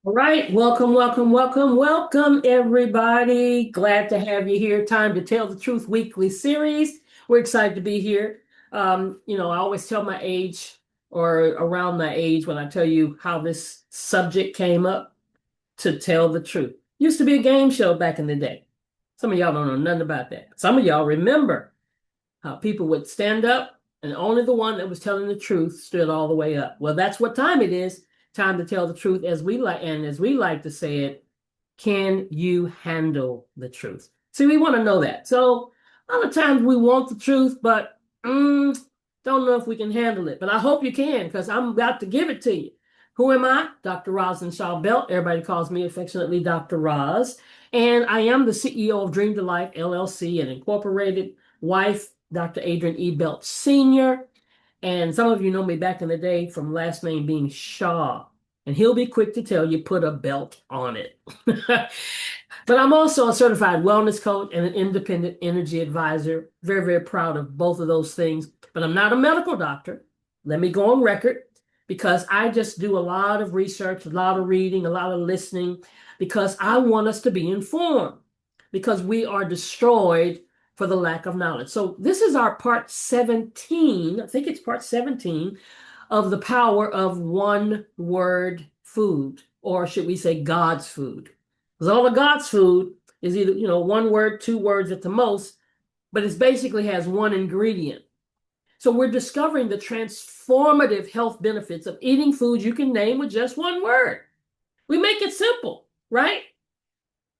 All right, welcome, welcome, welcome, welcome, everybody. Glad to have you here. Time to Tell the Truth weekly series. We're excited to be here. I always tell my age or around my age when I tell you how this subject came up to tell the truth. Used to be a game show back in the day. Some of y'all don't know nothing about that. Some of y'all remember how people would stand up and only the one that was telling the truth stood all the way up. Well, that's what time it is. Time to tell the truth as we like to say it, can you handle the truth? See, we want to know that. So a lot of times we want the truth, but don't know if we can handle it. But I hope you can, because I'm about to give it to you. Who am I? Dr. Rosalind Shaw Belt. Everybody calls me affectionately Dr. Roz. And I am the CEO of Dream to Life LLC, an incorporated wife, Dr. Adrian E. Belt Sr. And some of you know me back in the day from last name being Shaw. And he'll be quick to tell you, put a belt on it. But I'm also a certified wellness coach and an independent energy advisor. Very, very proud of both of those things. But I'm not a medical doctor. Let me go on record because I just do a lot of research, a lot of reading, a lot of listening, because I want us to be informed because we are destroyed for the lack of knowledge. So this is our part 17. I think it's part 17 of the power of one word food, or should we say God's food? Because all of God's food is either, one word, two words at the most, but it basically has one ingredient. So we're discovering the transformative health benefits of eating foods you can name with just one word. We make it simple, right?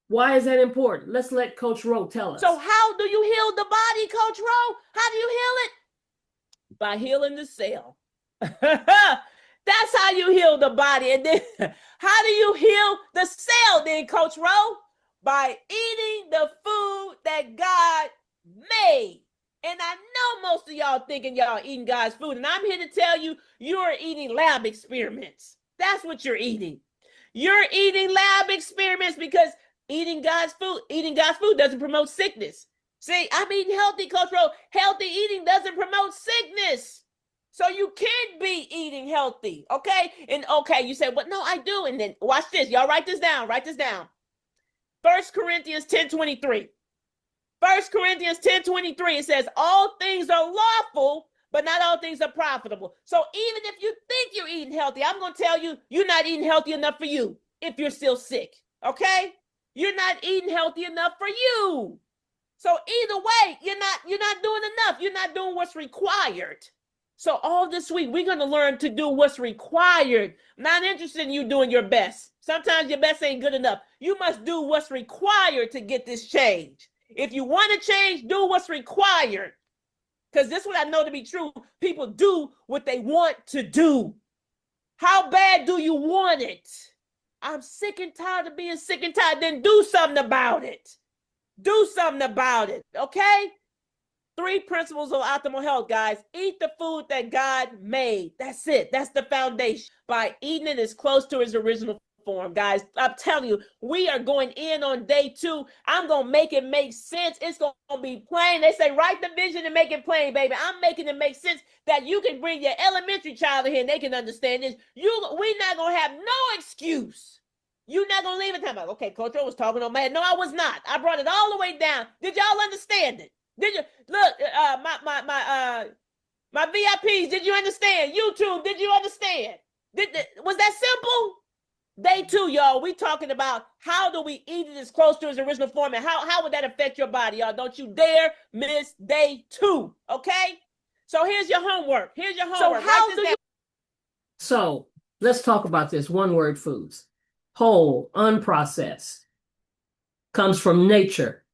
Why is that important? Let's let Coach Rowe tell us. So how do you heal the body, Coach Rowe? How do you heal it? By healing the cell. That's how you heal the body. And then how do you heal the cell then, Coach Rowe? By eating the food that God made. And I know most of y'all thinking y'all eating God's food. And I'm here to tell you, you're eating lab experiments. That's what you're eating. You're eating lab experiments because eating God's food doesn't promote sickness. See, I'm eating healthy, Coach Rowe. Healthy eating doesn't promote sickness. So you can be eating healthy, okay? And okay, you say, well, no, I do. And then watch this. Y'all write this down. Write this down. 1 Corinthians 10:23. 1 Corinthians 10:23, it says, all things are lawful, but not all things are profitable. So even if you think you're eating healthy, I'm going to tell you, you're not eating healthy enough for you if you're still sick, okay? You're not eating healthy enough for you. So either way, you're not doing enough. You're not doing what's required. So all this week, we're going to learn to do what's required. I'm not interested in you doing your best. Sometimes your best ain't good enough. You must do what's required to get this change. If you want to change, do what's required. Because this is what I know to be true. People do what they want to do. How bad do you want it? I'm sick and tired of being sick and tired. Then do something about it. Do something about it, okay? 3 principles of optimal health, guys. Eat the food that God made. That's it. That's the foundation. By eating it as close to his original form, guys. I'm telling you, we are going in on day 2. I'm going to make it make sense. It's going to be plain. They say, write the vision and make it plain, baby. I'm making it make sense that you can bring your elementary child in here and they can understand this. We're not going to have no excuse. You're not going to leave it time. Like, okay, Coach O was talking on my head. No, I was not. I brought it all the way down. Did y'all understand it? Did you look? My VIPs. Did you understand? YouTube. Did you understand? Was that simple? Day 2, y'all. We talking about how do we eat it as close to its original form, and how would that affect your body, y'all? Don't you dare miss day 2. Okay. So here's your homework. So let's talk about this one word foods. Whole, unprocessed, comes from nature,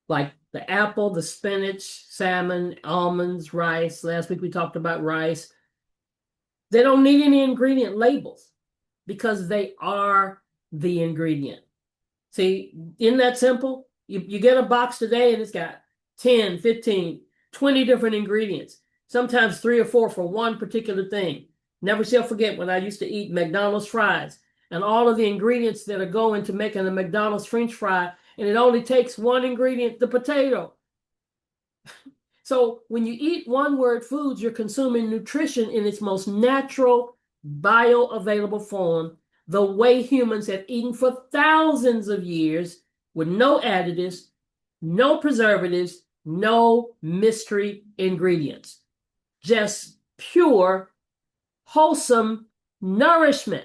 like the apple, the spinach, salmon, almonds, rice. Last week we talked about rice. They don't need any ingredient labels because they are the ingredient. See, isn't that simple? You get a box today and it's got 10, 15, 20 different ingredients, sometimes 3 or 4 for one particular thing. Never shall forget when I used to eat McDonald's fries and all of the ingredients that are going to making a McDonald's French fry, and it only takes one ingredient, the potato. So when you eat one word foods, you're consuming nutrition in its most natural, bioavailable form the way humans have eaten for thousands of years with no additives, no preservatives, no mystery ingredients. Just pure, wholesome nourishment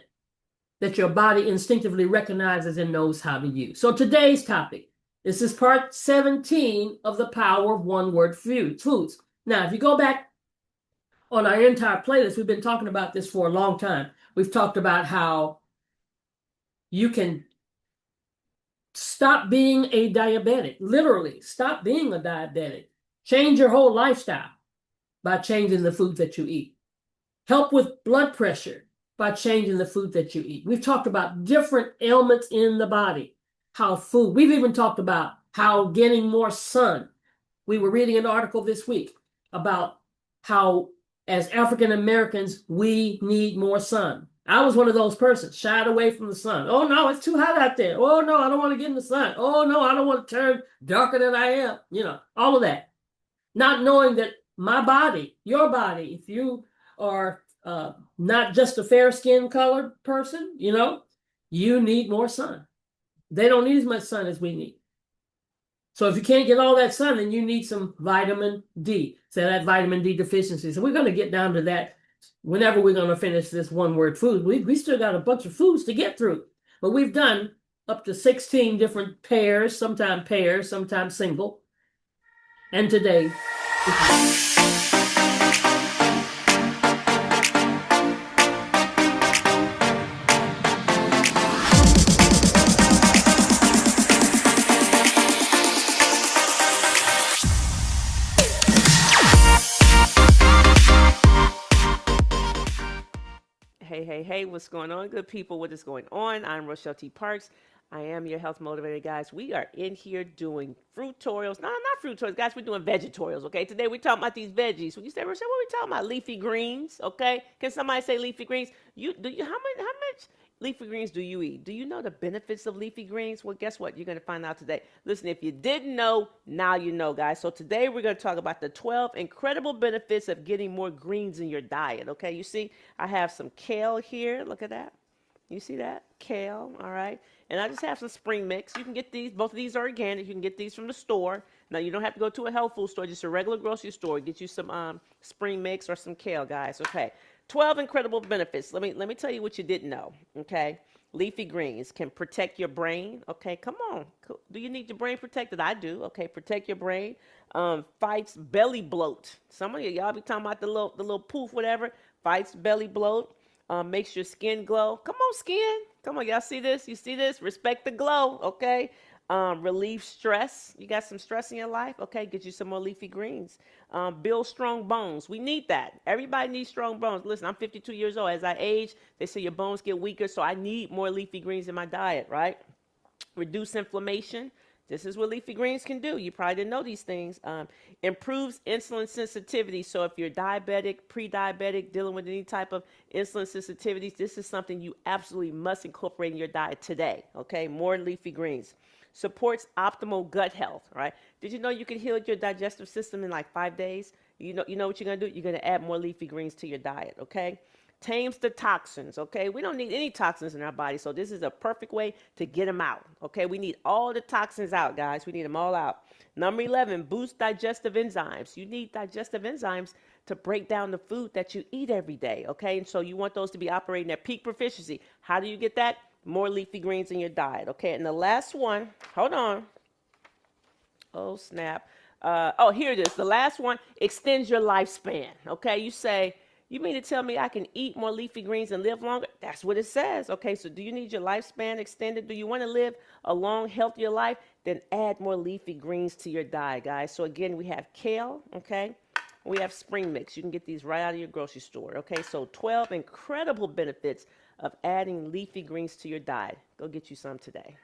that your body instinctively recognizes and knows how to use. So today's topic, this is part 17 of the power of one-word foods. Now, if you go back on our entire playlist, we've been talking about this for a long time. We've talked about how you can stop being a diabetic, literally stop being a diabetic, change your whole lifestyle by changing the food that you eat. Help with blood pressure by changing the food that you eat. We've talked about different ailments in the body, how food, we've even talked about how getting more sun. We were reading an article this week about how, as African Americans, we need more sun. I was one of those persons, shied away from the sun. Oh no, it's too hot out there. Oh no, I don't want to get in the sun. Oh no, I don't want to turn darker than I am. All of that. Not knowing that my body, your body, if you are not just a fair skin colored person, you need more sun. They don't need as much sun as we need. So if you can't get all that sun, then you need some vitamin D. So that vitamin D deficiency. So we're going to get down to that whenever we're going to finish this one-word food. We still got a bunch of foods to get through. But we've done up to 16 different pairs, sometimes single. And today, Hey, what's going on, good people? What is going on? I'm Rochelle T. Parks. I am your health motivator, guys. We are in here doing fruitorials. No, not fruitorials, guys. We're doing vegetorials, okay? Today we're talking about these veggies. When you say, Rochelle, what are we talking about? Leafy greens, okay? Can somebody say leafy greens? How much leafy greens do you eat? Do you know the benefits of leafy greens? Well, guess what? You're going to find out today. Listen, if you didn't know, now you know, guys. So today we're going to talk about the 12 incredible benefits of getting more greens in your diet, okay? You see, I have some kale here. Look at that. You see that? Kale, all right? And I just have some spring mix. You can get these. Both of these are organic. You can get these from the store. Now, you don't have to go to a health food store, just a regular grocery store. Get you some spring mix or some kale, guys, okay? 12 incredible benefits. Let me tell you what you didn't know, okay? Leafy greens can protect your brain, okay? Come on. Do you need your brain protected? I do, okay? Protect your brain. Fights belly bloat. Some of y'all be talking about the little poof, whatever. Fights belly bloat. Makes your skin glow. Come on, skin. Come on, y'all see this? You see this? Respect the glow, okay? Relieve stress. You got some stress in your life? Okay, get you some more leafy greens. Build strong bones. We need that. Everybody needs strong bones. Listen, I'm 52 years old. As I age, they say your bones get weaker, so I need more leafy greens in my diet, right? Reduce inflammation. This is what leafy greens can do. You probably didn't know these things. Improves insulin sensitivity. So if you're diabetic, pre-diabetic, dealing with any type of insulin sensitivities, this is something you absolutely must incorporate in your diet today. Okay, more leafy greens. Supports optimal gut health, right? Did you know you can heal your digestive system in like 5 days? You know what you're going to do? You're going to add more leafy greens to your diet, okay? Tames the toxins, okay? We don't need any toxins in our body, so this is a perfect way to get them out, okay? We need all the toxins out, guys. We need them all out. Number 11, boost digestive enzymes. You need digestive enzymes to break down the food that you eat every day, okay? And so you want those to be operating at peak proficiency. How do you get that? More leafy greens in your diet, okay? And the last one, hold on. Oh, snap. Here it is. The last one, extends your lifespan, okay? You say, you mean to tell me I can eat more leafy greens and live longer? That's what it says. Okay, so do you need your lifespan extended? Do you want to live a long, healthier life? Then add more leafy greens to your diet, guys. So again, we have kale, okay? We have spring mix. You can get these right out of your grocery store, okay? So 12 incredible benefits of adding leafy greens to your diet. Go get you some today.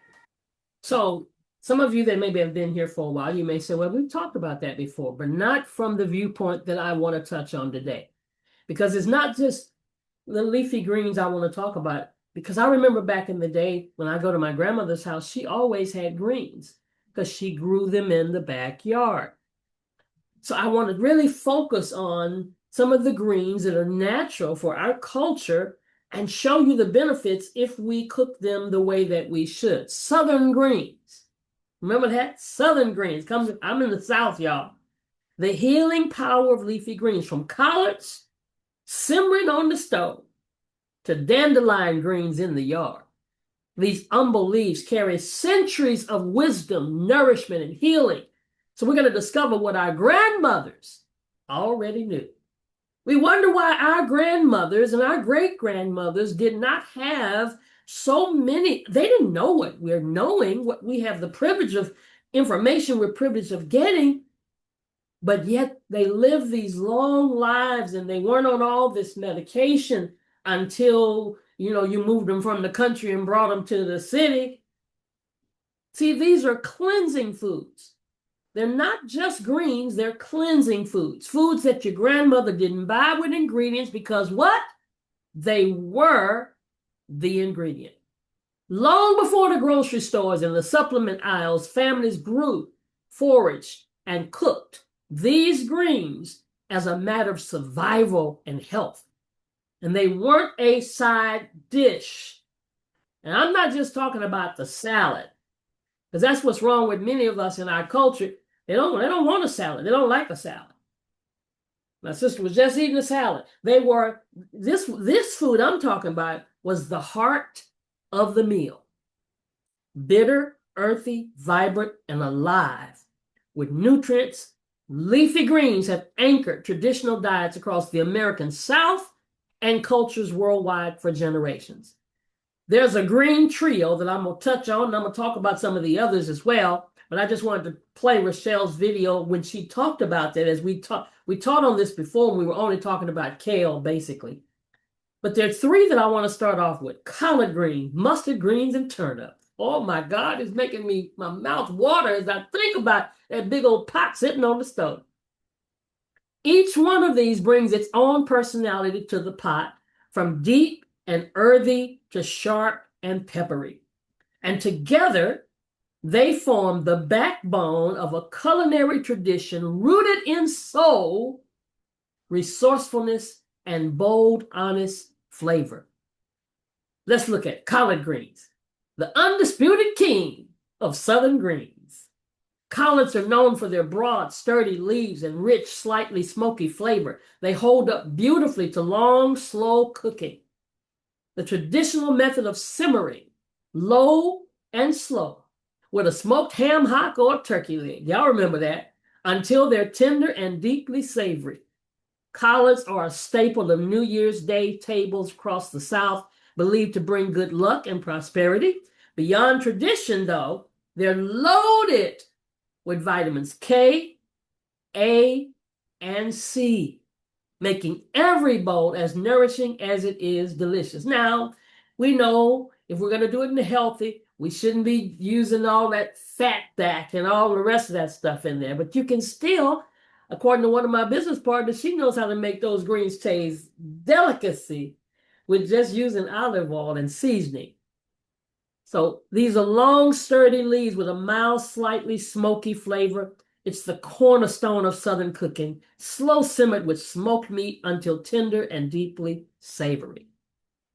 So some of you that maybe have been here for a while, you may say, well, we've talked about that before, but not from the viewpoint that I want to touch on today. Because it's not just the leafy greens I want to talk about. Because I remember back in the day when I go to my grandmother's house, she always had greens because she grew them in the backyard. So I want to really focus on some of the greens that are natural for our culture and show you the benefits if we cook them the way that we should. Southern greens. Remember that? Southern greens. I'm in the South, y'all. The healing power of leafy greens, from collards simmering on the stove to dandelion greens in the yard. These humble leaves carry centuries of wisdom, nourishment, and healing. So we're going to discover what our grandmothers already knew. We wonder why our grandmothers and our great-grandmothers did not have so many. They didn't know what we're knowing, what we have the privilege of information we're privileged of getting, but yet they lived these long lives and they weren't on all this medication until, you moved them from the country and brought them to the city. See, these are cleansing foods. They're not just greens, they're cleansing foods. Foods that your grandmother didn't buy with ingredients because what? They were the ingredient. Long before the grocery stores and the supplement aisles, families grew, foraged, and cooked these greens as a matter of survival and health. And they weren't a side dish. And I'm not just talking about the salad, because that's what's wrong with many of us in our culture. They don't want a salad. They don't like a salad. My sister was just eating a salad. This food I'm talking about was the heart of the meal. Bitter, earthy, vibrant, and alive with nutrients. Leafy greens have anchored traditional diets across the American South and cultures worldwide for generations. There's a green trio that I'm going to touch on, and I'm going to talk about some of the others as well, but I just wanted to play Rochelle's video when she talked about that. As we taught on this before, and we were only talking about kale, basically. But there are three that I want to start off with: collard green, mustard greens, and turnip. Oh my God, it's making my mouth water as I think about that big old pot sitting on the stove. Each one of these brings its own personality to the pot, from deep and earthy to sharp and peppery. And together, they form the backbone of a culinary tradition rooted in soul, resourcefulness, and bold, honest flavor. Let's look at collard greens, the undisputed king of Southern greens. Collards are known for their broad, sturdy leaves and rich, slightly smoky flavor. They hold up beautifully to long, slow cooking. The traditional method of simmering, low and slow, with a smoked ham hock or turkey leg. Y'all remember that? Until they're tender and deeply savory. Collards are a staple of New Year's Day tables across the South, believed to bring good luck and prosperity. Beyond tradition, though, they're loaded with vitamins K, A, and C, making every bowl as nourishing as it is delicious. Now, we know if we're going to do it in the healthy, we shouldn't be using all that fat back and all the rest of that stuff in there. But you can still, according to one of my business partners, she knows how to make those greens taste delicacy with just using olive oil and seasoning. So these are long, sturdy leaves with a mild, slightly smoky flavor. It's the cornerstone of Southern cooking, slow simmered with smoked meat until tender and deeply savory.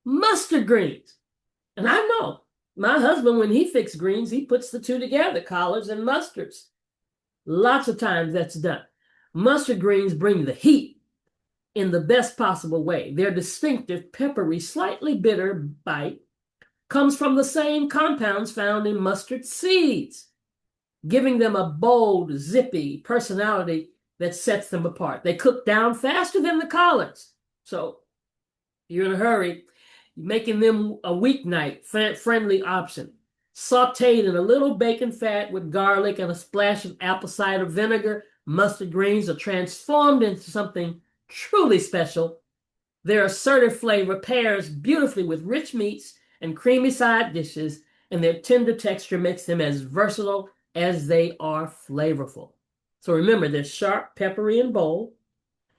Mustard greens. And I know my husband, when he fixes greens, he puts the two together, collards and mustards. Lots of times that's done. Mustard greens bring the heat in the best possible way. Their distinctive, peppery, slightly bitter bite comes from the same compounds found in mustard seeds, giving them a bold, zippy personality that sets them apart. They cook down faster than the collards. So if you're in a hurry, making them a weeknight friendly option. Sauteed in a little bacon fat with garlic and a splash of apple cider vinegar, mustard greens are transformed into something truly special. Their assertive flavor pairs beautifully with rich meats and creamy side dishes, and their tender texture makes them as versatile as they are flavorful. So remember, they're sharp, peppery, and bold,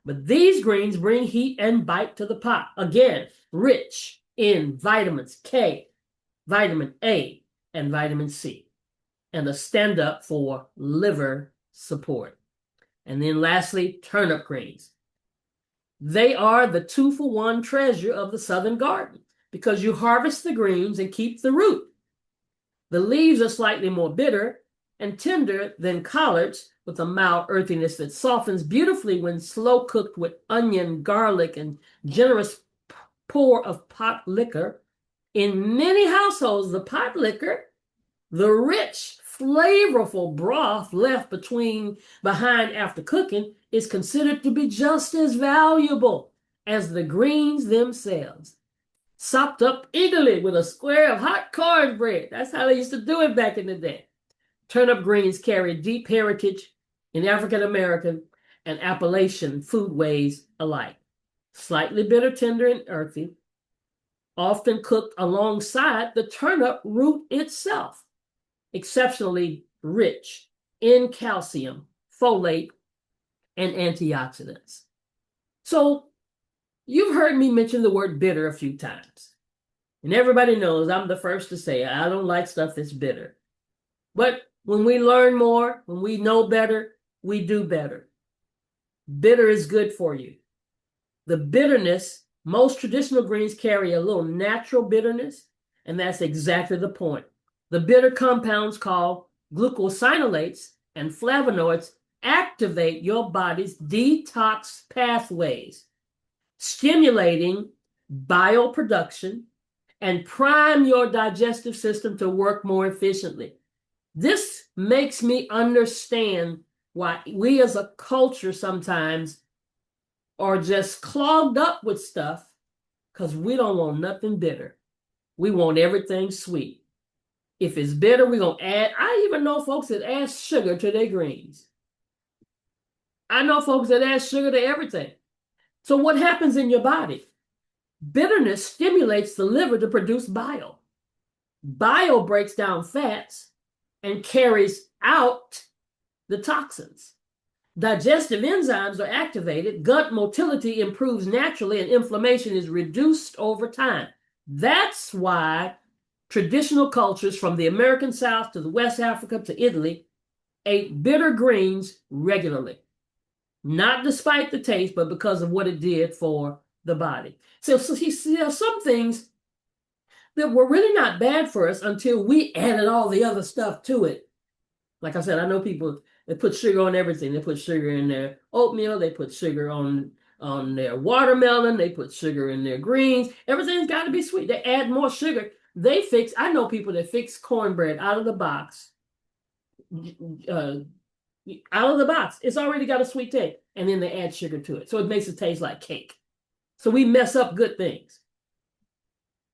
but these greens bring heat and bite to the pot. Again, rich in vitamins K, vitamin A, and vitamin C, and a stand-up for liver support. And then lastly, turnip greens. They are the 2-for-1 treasure of the Southern garden. because you harvest the greens and keep the root. The leaves are slightly more bitter and tender than collards, with a mild earthiness that softens beautifully when slow cooked with onion, garlic, and generous pour of pot liquor. In many households, the pot liquor, the rich, flavorful broth left behind after cooking, is considered to be just as valuable as the greens themselves. Sopped up eagerly with a square of hot cornbread. That's how they used to do it back in the day. Turnip greens carry deep heritage in African American and Appalachian foodways alike. Slightly bitter, tender, and earthy, often cooked alongside the turnip root itself. Exceptionally rich in calcium, folate, and antioxidants. So you've heard me mention the word bitter a few times. And everybody knows I'm the first to say I don't like stuff that's bitter. But when we learn more, when we know better, we do better. Bitter is good for you. The bitterness, most traditional greens carry a little natural bitterness, and that's exactly the point. The bitter compounds called glucosinolates and flavonoids activate your body's detox pathways, stimulating bioproduction and prime your digestive system to work more efficiently. This makes me understand why we as a culture sometimes are just clogged up with stuff because we don't want nothing bitter. We want everything sweet. If it's bitter, we're going to add. I even know folks that add sugar to their greens. I know folks that add sugar to everything. So what happens in your body? Bitterness stimulates the liver to produce bile. Bile breaks down fats and carries out the toxins. Digestive enzymes are activated, gut motility improves naturally, and inflammation is reduced over time. That's why traditional cultures from the American South to the West Africa to Italy ate bitter greens regularly. Not despite the taste, but because of what it did for the body. So there are some things that were really not bad for us until we added all the other stuff to it. Like I said, I know people that put sugar on everything. They put sugar in their oatmeal. They put sugar on their watermelon. They put sugar in their greens. Everything's got to be sweet. They add more sugar. I know people that fix cornbread out of the box. Out of the box. It's already got a sweet taste. And then they add sugar to it. So it makes it taste like cake. So we mess up good things.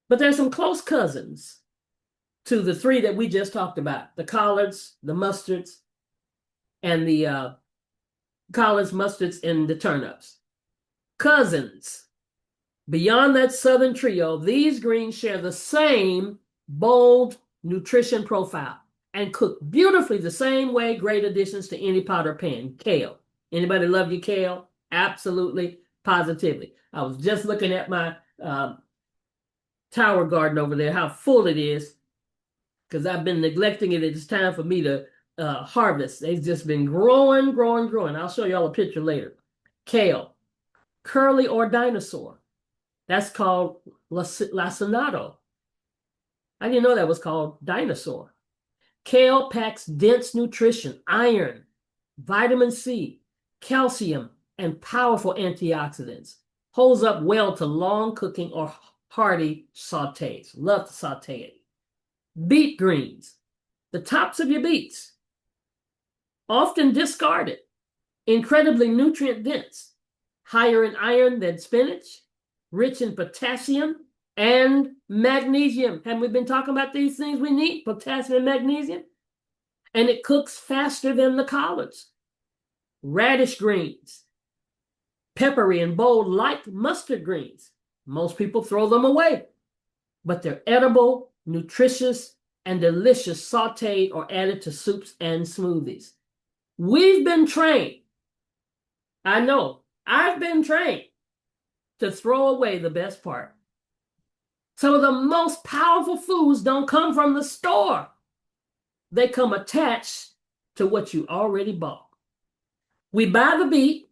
But there's some close cousins to the three that we just talked about. The collards, the mustards, and the collards, mustards, and the turnips. Cousins. Beyond that southern trio, these greens share the same bold nutrition profile and cook beautifully the same way, great additions to any pot or pan. Kale. Anybody love your kale? Absolutely, positively. I was just looking at my tower garden over there, how full it is, because I've been neglecting it. It's time for me to harvest. They've just been growing, growing, growing. I'll show y'all a picture later. Kale, curly or dinosaur. That's called lacinato. I didn't know that was called dinosaur. Kale packs dense nutrition, iron, vitamin C, calcium, and powerful antioxidants. Holds up well to long cooking or hearty sautés. Love to saute it. Beet greens, the tops of your beets, often discarded, incredibly nutrient dense, higher in iron than spinach, rich in potassium and magnesium. Haven't we been talking about these things we need? Potassium and magnesium. And it cooks faster than the collards. Radish greens, peppery and bold like mustard greens. Most people throw them away, but they're edible, nutritious, and delicious sauteed or added to soups and smoothies. We've been trained, I know, I've been trained to throw away the best part. Some of the most powerful foods don't come from the store. They come attached to what you already bought. We buy the beet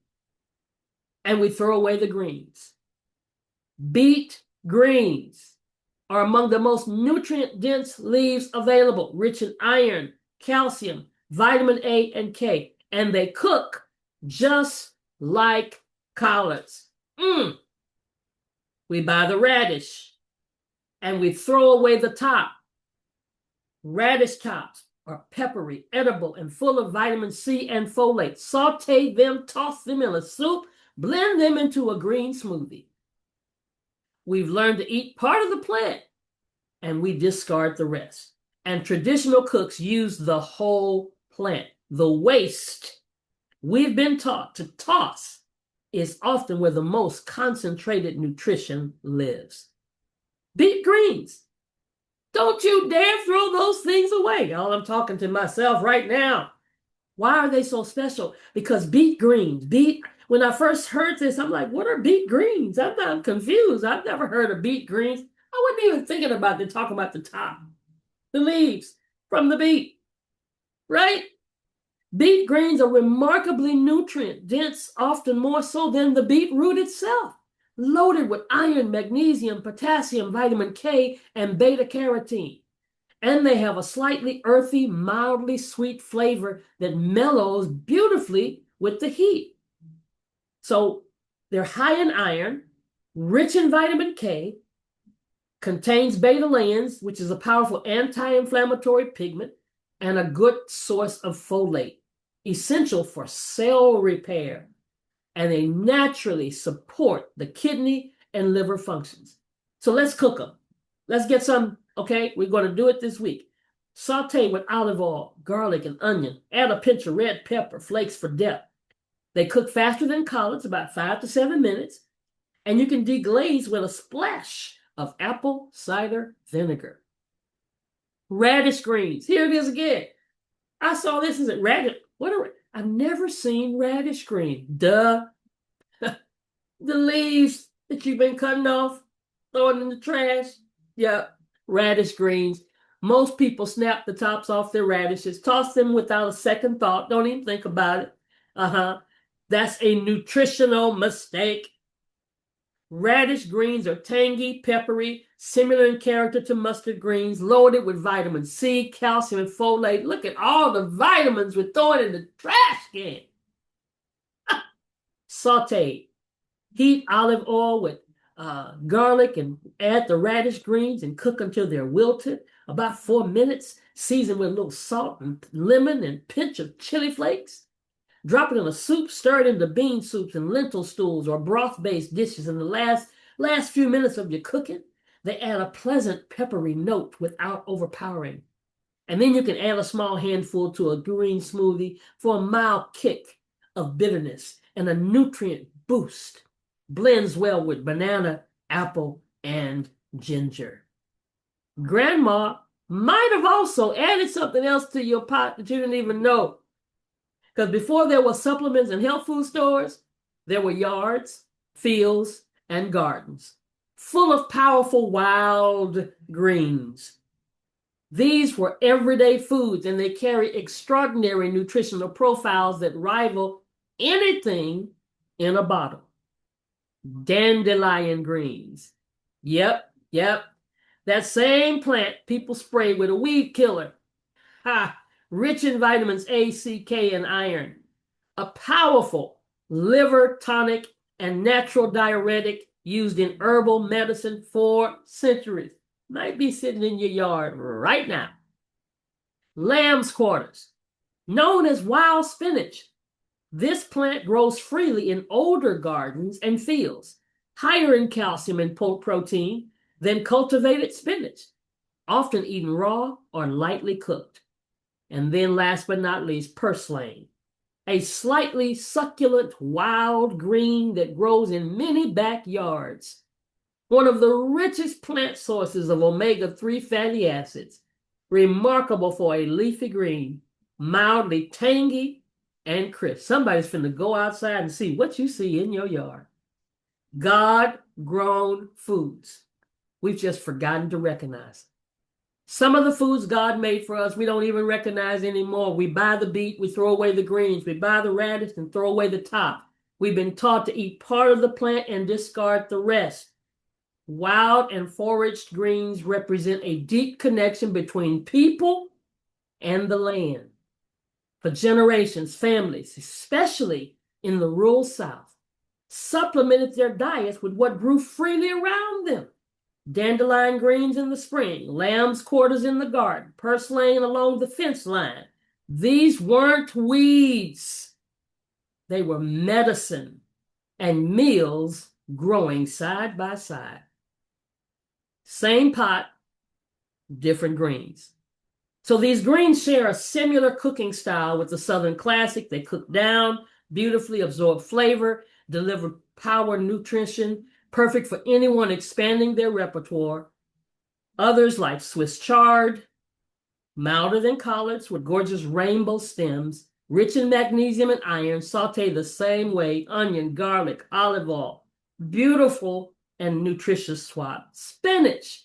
and we throw away the greens. Beet greens. are among the most nutrient-dense leaves available, rich in iron, calcium, vitamin A and K, and they cook just like collards. We buy the radish and we throw away the top. Radish tops are peppery, edible, and full of vitamin C and folate. Saute them, toss them in a soup, blend them into a green smoothie. We've learned to eat part of the plant and we discard the rest. And traditional cooks use the whole plant. The waste we've been taught to toss is often where the most concentrated nutrition lives. Beet greens. Don't you dare throw those things away. Y'all, I'm talking to myself right now. Why are they so special? Because beet greens, when I first heard this, I'm like, what are beet greens? I'm confused. I've never heard of beet greens. I wasn't even thinking about it, talking about the top, the leaves from the beet, right? Beet greens are remarkably nutrient dense, often more so than the beetroot itself, loaded with iron, magnesium, potassium, vitamin K, and beta carotene. And they have a slightly earthy, mildly sweet flavor that mellows beautifully with the heat. So they're high in iron, rich in vitamin K, contains beta-lanins, which is a powerful anti-inflammatory pigment, and a good source of folate, essential for cell repair. And they naturally support the kidney and liver functions. So let's cook them. Let's get some, okay? We're going to do it this week. Saute with olive oil, garlic, and onion. Add a pinch of red pepper flakes for depth. They cook faster than collards, about 5 to 7 minutes. And you can deglaze with a splash of apple cider vinegar. Radish greens. Here it is again. I saw this as a radish. I've never seen radish green. Duh. The leaves that you've been cutting off, throwing in the trash. Yep, radish greens. Most people snap the tops off their radishes, toss them without a second thought. Don't even think about it. That's a nutritional mistake. Radish greens are tangy, peppery, similar in character to mustard greens, loaded with vitamin C, calcium, and folate. Look at all the vitamins we're throwing in the trash can. Sauteed. Heat olive oil with garlic and add the radish greens and cook until they're wilted. About 4 minutes. Season with a little salt and lemon and pinch of chili flakes. Drop it in a soup, stir it into bean soups and lentil stools or broth-based dishes. In the last few minutes of your cooking, they add a pleasant peppery note without overpowering. And then you can add a small handful to a green smoothie for a mild kick of bitterness and a nutrient boost. Blends well with banana, apple, and ginger. Grandma might have also added something else to your pot that you didn't even know. Because before there were supplements and health food stores, there were yards, fields, and gardens full of powerful wild greens. These were everyday foods, and they carry extraordinary nutritional profiles that rival anything in a bottle. Dandelion greens. Yep. That same plant people spray with a weed killer. Rich in vitamins A, C, K, and iron. A powerful liver tonic and natural diuretic used in herbal medicine for centuries. Might be sitting in your yard right now. Lamb's quarters, known as wild spinach. This plant grows freely in older gardens and fields, higher in calcium and protein than cultivated spinach, often eaten raw or lightly cooked. And then last but not least, purslane, a slightly succulent wild green that grows in many backyards. One of the richest plant sources of omega-3 fatty acids, remarkable for a leafy green, mildly tangy and crisp. Somebody's finna go outside and see what you see in your yard. God-grown foods. We've just forgotten to recognize. Some of the foods God made for us, we don't even recognize anymore. We buy the beet, we throw away the greens. We buy the radish and throw away the top. We've been taught to eat part of the plant and discard the rest. Wild and foraged greens represent a deep connection between people and the land. For generations, families, especially in the rural South, supplemented their diets with what grew freely around them. Dandelion greens in the spring, lamb's quarters in the garden, purslane along the fence line. These weren't weeds. They were medicine and meals growing side by side. Same pot, different greens. So these greens share a similar cooking style with the Southern classic. They cook down beautifully, absorb flavor, deliver power, nutrition, perfect for anyone expanding their repertoire. Others, like Swiss chard, milder than collards with gorgeous rainbow stems, rich in magnesium and iron, sauteed the same way, onion, garlic, olive oil, beautiful and nutritious swap. Spinach,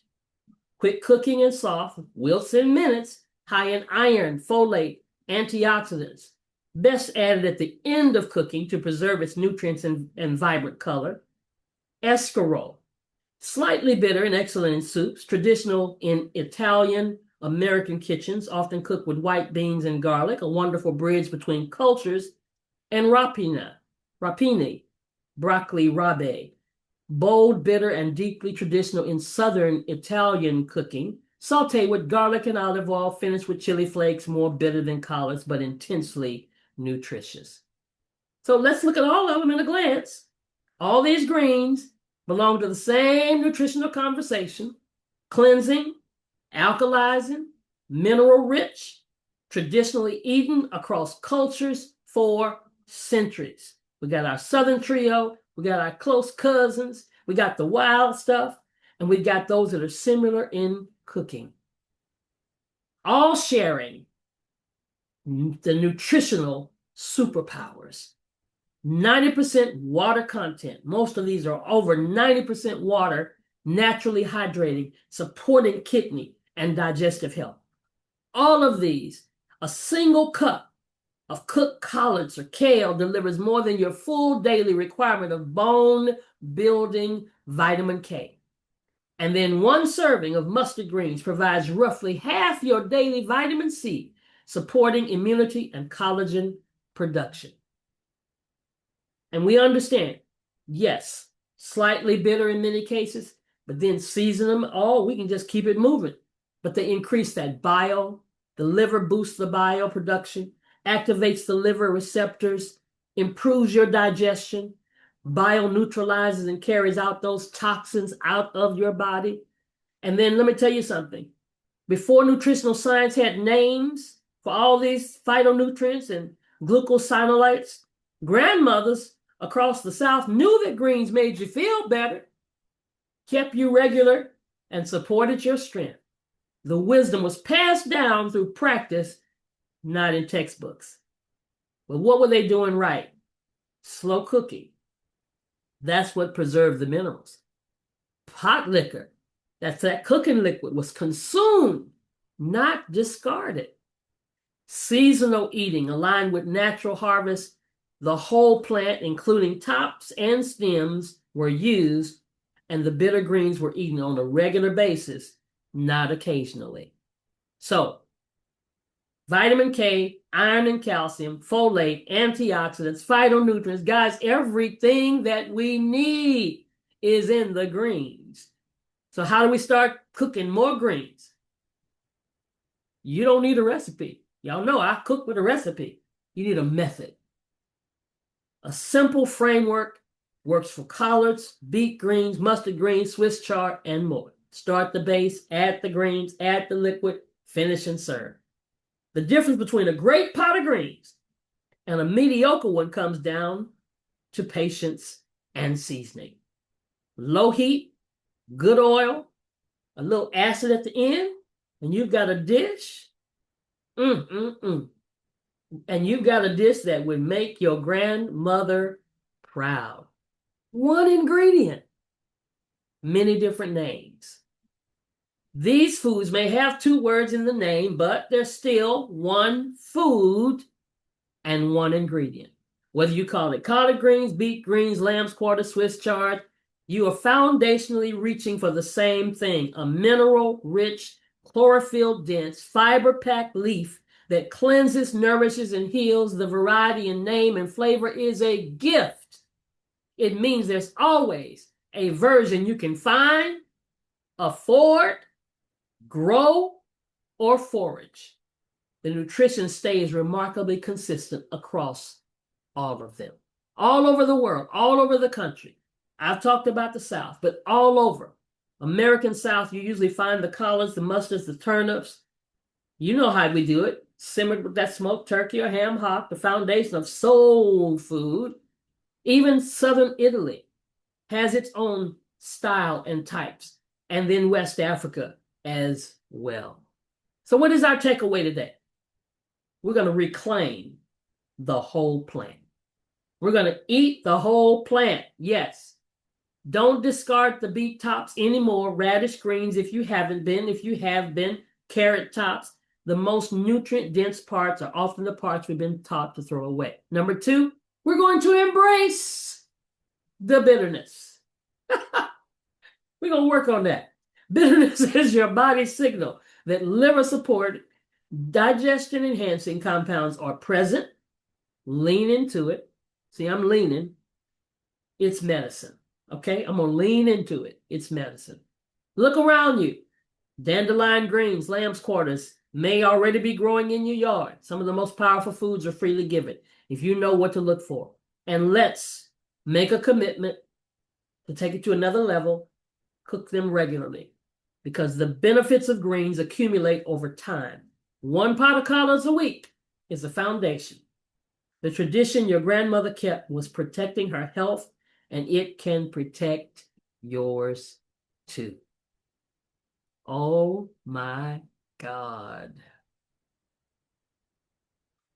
quick cooking and soft, wilts in minutes, high in iron, folate, antioxidants, best added at the end of cooking to preserve its nutrients and vibrant color. Escarole, slightly bitter and excellent in soups, traditional in Italian American kitchens, often cooked with white beans and garlic, a wonderful bridge between cultures. And rapini, broccoli rabe, bold, bitter, and deeply traditional in Southern Italian cooking, sauteed with garlic and olive oil, finished with chili flakes, more bitter than collards, but intensely nutritious. So let's look at all of them in a glance. All these greens belong to the same nutritional conversation: cleansing, alkalizing, mineral rich, traditionally eaten across cultures for centuries. We got our Southern trio, we got our close cousins, we got the wild stuff, and we got those that are similar in cooking. All sharing the nutritional superpowers. 90% water content. Most of these are over 90% water, naturally hydrating, supporting kidney and digestive health. All of these, a single cup of cooked collards or kale delivers more than your full daily requirement of bone-building vitamin K. And then one serving of mustard greens provides roughly half your daily vitamin C, supporting immunity and collagen production. And we understand, yes, slightly bitter in many cases, but then season them. Oh, we can just keep it moving. But they increase that bile. The liver boosts the bile production, activates the liver receptors, improves your digestion, bile neutralizes and carries out those toxins out of your body. And then let me tell you something. Before nutritional science had names for all these phytonutrients and glucosinolates, grandmothers across the South knew that greens made you feel better, kept you regular, and supported your strength. The wisdom was passed down through practice, not in textbooks. But what were they doing right? Slow cooking. That's what preserved the minerals. Pot liquor, that's that cooking liquid, was consumed, not discarded. Seasonal eating aligned with natural harvest. The whole plant, including tops and stems, were used, and the bitter greens were eaten on a regular basis, not occasionally. So, vitamin K, iron and calcium, folate, antioxidants, phytonutrients, guys, everything that we need is in the greens. So how do we start cooking more greens? You don't need a recipe. Y'all know I cook with a recipe. You need a method. A simple framework works for collards, beet greens, mustard greens, Swiss chard, and more. Start the base, add the greens, add the liquid, finish and serve. The difference between a great pot of greens and a mediocre one comes down to patience and seasoning. Low heat, good oil, a little acid at the end, and you've got a dish. And you've got a dish that would make your grandmother proud. One ingredient, many different names. These foods may have two words in the name, but they're still one food and one ingredient. Whether you call it collard greens, beet greens, lamb's quarter, Swiss chard, You are foundationally reaching for the same thing, a mineral-rich, chlorophyll-dense, fiber-packed leaf that cleanses, nourishes, and heals. The variety in name and flavor is a gift. It means there's always a version you can find, afford, grow, or forage. The nutrition stays remarkably consistent across all of them, all over the world, all over the country. I've talked about the South, but all over. American South, you usually find the collards, the mustards, the turnips. You know how we do it. Simmered with that smoked turkey or ham hock, the foundation of soul food. Even Southern Italy has its own style and types, and then West Africa as well. So what is our takeaway today? We're going to reclaim the whole plant. We're going to eat the whole plant. Yes. Don't discard the beet tops anymore. Radish greens if you haven't been. If you have been, carrot tops. The most nutrient-dense parts are often the parts we've been taught to throw away. Number 2, we're going to embrace the bitterness. We're going to work on that. Bitterness is your body's signal that liver support, digestion enhancing compounds are present. Lean into it. See, I'm leaning. It's medicine. Okay, I'm going to lean into it. It's medicine. Look around you. Dandelion greens, lamb's quarters may already be growing in your yard. Some of the most powerful foods are freely given if you know what to look for. And let's make a commitment to take it to another level. Cook them regularly because the benefits of greens accumulate over time. 1 pot of collards a week is the foundation. The tradition your grandmother kept was protecting her health, and it can protect yours too. Oh my God.